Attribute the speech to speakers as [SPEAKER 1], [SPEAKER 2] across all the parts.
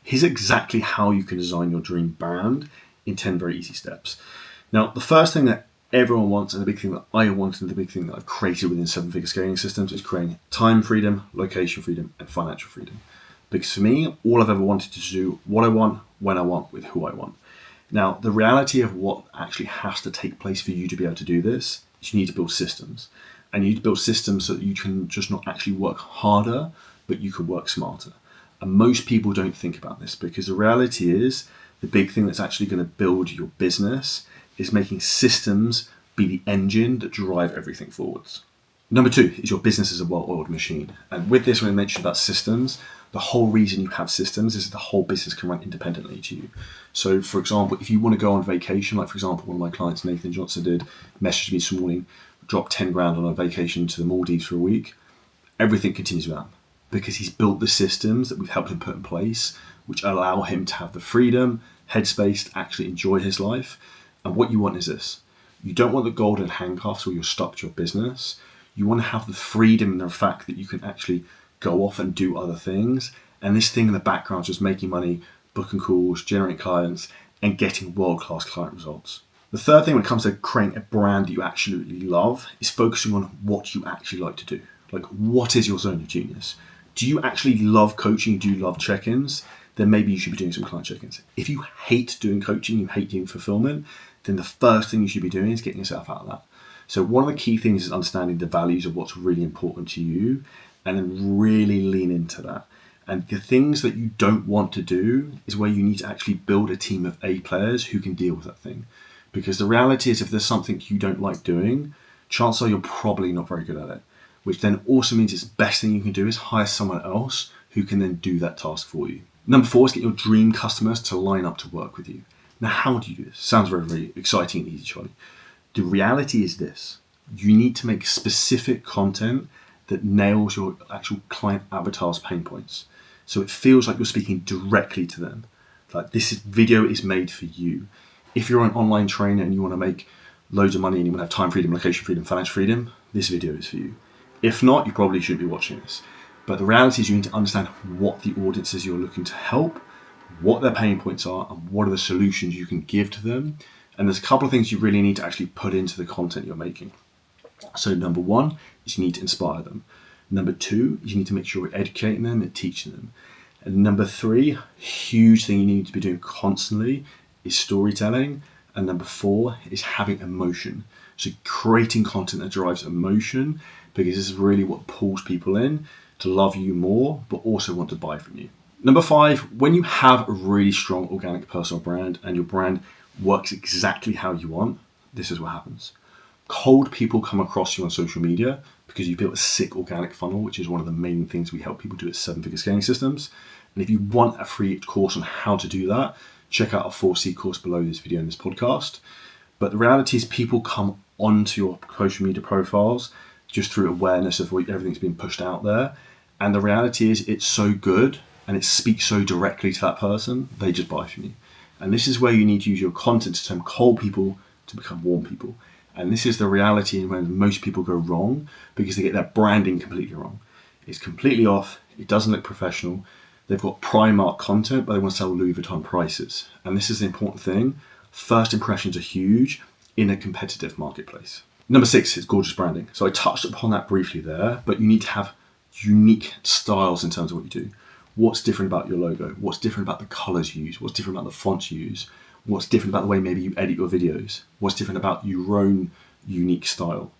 [SPEAKER 1] Here's exactly how you can design your dream brand in 10 very easy steps. Now, the first thing that everyone wants, and the big thing that I want, and the big thing that I've created within 7-figure scaling systems, is creating time freedom, location freedom, and financial freedom. Because for me, all I've ever wanted to do, what I want, when I want, with who I want. Now, the reality of what actually has to take place for you to be able to do this is you need to build systems. And you need to build systems so that you can just not actually work harder, but you can work smarter. And most people don't think about this, because the reality is the big thing that's actually going to build your business is making systems be the engine that drive everything forwards. Number 2 is your business is a well-oiled machine. And with this, when I mentioned about systems, the whole reason you have systems is that the whole business can run independently to you. So for example, if you want to go on vacation, like for example, one of my clients, Nathan Johnson, did message me this morning, dropped 10 grand on a vacation to the Maldives for a week, everything continues with that, because he's built the systems that we've helped him put in place, which allow him to have the freedom, headspace to actually enjoy his life. And what you want is this. You don't want the golden handcuffs where you're stuck to your business. You want to have the freedom and the fact that you can actually go off and do other things. And this thing in the background is just making money, booking calls, generating clients, and getting world-class client results. The third thing when it comes to creating a brand that you absolutely love is focusing on what you actually like to do. Like, what is your zone of genius? Do you actually love coaching? Do you love check-ins? Then maybe you should be doing some client check-ins. If you hate doing coaching, you hate doing fulfillment, then the first thing you should be doing is getting yourself out of that. So one of the key things is understanding the values of what's really important to you, and then really lean into that. And the things that you don't want to do is where you need to actually build a team of A players who can deal with that thing. Because the reality is, if there's something you don't like doing, chances are you're probably not very good at it. Which then also means it's the best thing you can do is hire someone else who can then do that task for you. Number 4 is get your dream customers to line up to work with you. Now, how do you do this? Sounds very, very exciting and easy, Charlie. The reality is this. You need to make specific content that nails your actual client avatar's pain points. So it feels like you're speaking directly to them. Like, video is made for you. If you're an online trainer and you want to make loads of money and you want to have time freedom, location freedom, financial freedom, this video is for you. If not, you probably shouldn't be watching this. But the reality is you need to understand what the audiences you're looking to help, what their pain points are, and what are the solutions you can give to them. And there's a couple of things you really need to actually put into the content you're making. So number 1 is you need to inspire them. Number 2 is you need to make sure you're educating them and teaching them. And number 3, huge thing you need to be doing constantly, is storytelling. And number 4 is having emotion. So creating content that drives emotion, because this is really what pulls people in to love you more, but also want to buy from you. Number 5, when you have a really strong organic personal brand and your brand works exactly how you want, this is what happens. Cold people come across you on social media because you built a sick organic funnel, which is one of the main things we help people do at 7-figure scaling systems. And if you want a free course on how to do that, check out our 4C course below this video and this podcast. But the reality is people come onto your social media profiles just through awareness of everything's being pushed out there. And the reality is it's so good and it speaks so directly to that person, they just buy from you. And this is where you need to use your content to turn cold people to become warm people. And this is the reality when most people go wrong, because they get their branding completely wrong. It's completely off. It doesn't look professional. They've got Primark content, but they want to sell Louis Vuitton prices. And this is the important thing. First impressions are huge in a competitive marketplace. Number 6 is gorgeous branding. So I touched upon that briefly there, but you need to have unique styles in terms of what you do. What's different about your logo? What's different about the colors you use? What's different about the fonts you use? What's different about the way maybe you edit your videos? What's different about your own unique style?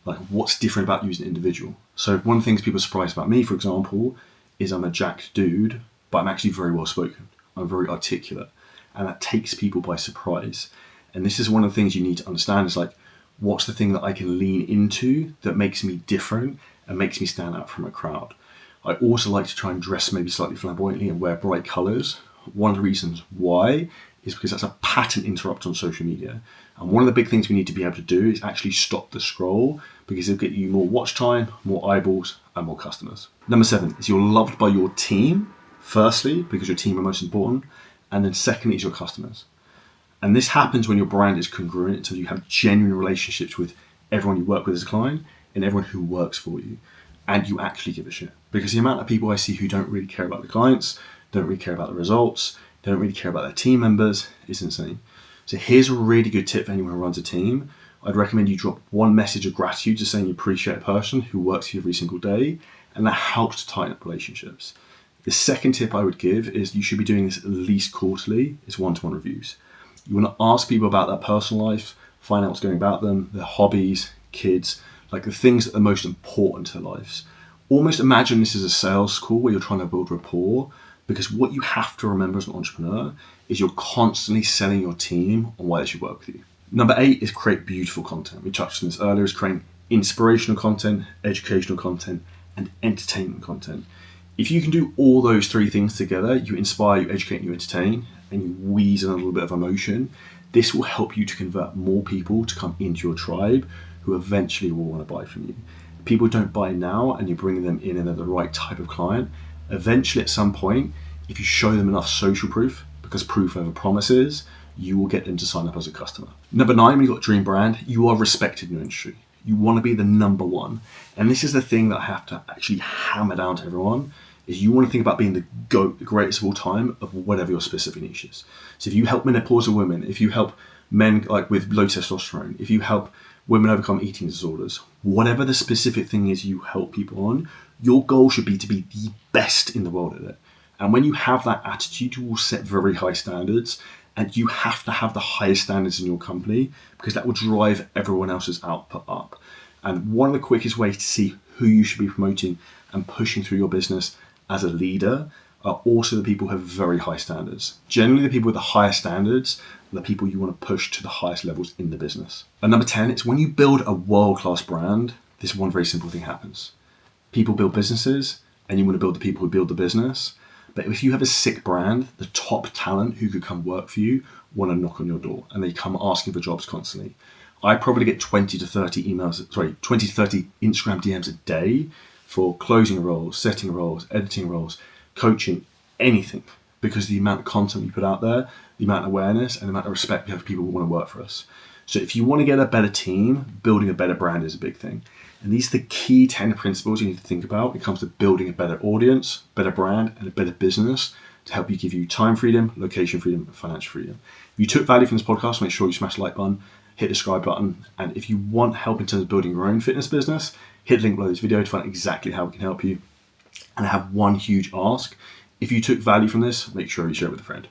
[SPEAKER 1] Like, what's different about you as an individual? So one of the things people are surprised about me, for example, is I'm a jacked dude, but I'm actually very well spoken. I'm very articulate, and that takes people by surprise. And this is one of the things you need to understand is like, what's the thing that I can lean into that makes me different and makes me stand out from a crowd? I also like to try and dress maybe slightly flamboyantly and wear bright colors. One of the reasons why is because that's a pattern interrupt on social media. And one of the big things we need to be able to do is actually stop the scroll, because it'll get you more watch time, more eyeballs, and more customers. Number 7 is you're loved by your team, firstly, because your team are most important. And then secondly is your customers. And this happens when your brand is congruent, until you have genuine relationships with everyone you work with as a client and everyone who works for you. And you actually give a shit. Because the amount of people I see who don't really care about the clients, don't really care about the results, they don't really care about their team members. It's insane. So here's a really good tip for anyone who runs a team. I'd recommend you drop one message of gratitude to saying you appreciate a person who works for you every single day, and that helps to tighten up relationships. The second tip I would give is you should be doing this at least quarterly, is one-to-one reviews. You want to ask people about their personal life, find out what's going about them, their hobbies, kids, like the things that are most important to their lives. Almost imagine this as a sales call where you're trying to build rapport, because what you have to remember as an entrepreneur is you're constantly selling your team on why they should work with you. Number 8 is create beautiful content. We touched on this earlier, is creating inspirational content, educational content, and entertainment content. If you can do all those 3 things together, you inspire, you educate, and you entertain, and you wheeze in a little bit of emotion, this will help you to convert more people to come into your tribe who eventually will want to buy from you. People don't buy now and you're bringing them in and they're the right type of client. Eventually, at some point, if you show them enough social proof, because proof over promises, you will get them to sign up as a customer. Number 9, when you've got a dream brand, you are respected in your industry. You want to be the number one. And this is the thing that I have to actually hammer down to everyone, is you want to think about being the GOAT, the greatest of all time, of whatever your specific niche is. So if you help menopausal women, if you help men like with low testosterone, if you help women overcome eating disorders, whatever the specific thing is you help people on, your goal should be to be the best in the world at it. And when you have that attitude, you will set very high standards, and you have to have the highest standards in your company because that will drive everyone else's output up. And one of the quickest ways to see who you should be promoting and pushing through your business as a leader are also the people who have very high standards. Generally, the people with the highest standards are the people you want to push to the highest levels in the business. And number 10, it's when you build a world-class brand, this one very simple thing happens. People build businesses, and you want to build the people who build the business. But if you have a sick brand, the top talent who could come work for you want to knock on your door, and they come asking for jobs constantly. I probably get 20 to 30 Instagram DMs a day for closing roles, setting roles, editing roles, coaching, anything, because the amount of content we put out there, the amount of awareness, and the amount of respect we have for people who want to work for us. So if you want to get a better team, building a better brand is a big thing. And these are the key 10 principles you need to think about when it comes to building a better audience, better brand, and a better business to help you give you time freedom, location freedom, and financial freedom. If you took value from this podcast, make sure you smash the like button, hit the subscribe button. And if you want help in terms of building your own fitness business, hit the link below this video to find out exactly how we can help you. And I have one huge ask. If you took value from this, make sure you share it with a friend.